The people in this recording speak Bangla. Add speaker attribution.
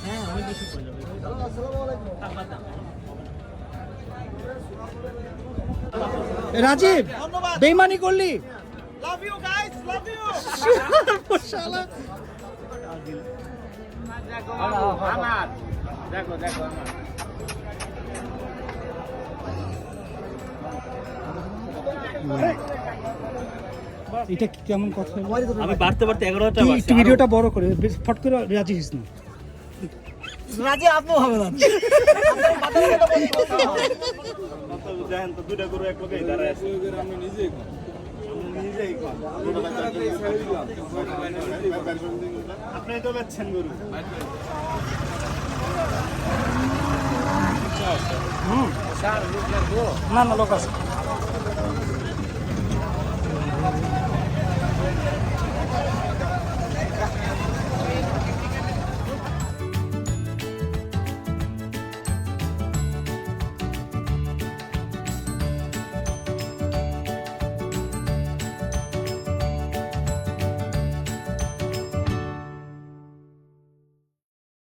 Speaker 1: হ্যাঁ অনেক বেশি পড়ে যাবে।
Speaker 2: রাজীব বেইমানি করলি।
Speaker 1: Love you guys, love you.
Speaker 2: শালা
Speaker 1: আমার দেখো দেখো আমার
Speaker 2: এটা কি কেমন কথা হলো?
Speaker 1: আমি বাড়তে বাড়তে 11টা
Speaker 2: তুই একটু ভিডিওটা বড় করে বেশ ফট করে রাজি হইস না।
Speaker 1: রাজি আপনিও হবে না। দেখেন তো দুইটা গরু এক লোকেই দাঁড়ায় আছে। আমি নিজেই আপনি তো বেচছেন গরু।
Speaker 2: না না লোক আছে।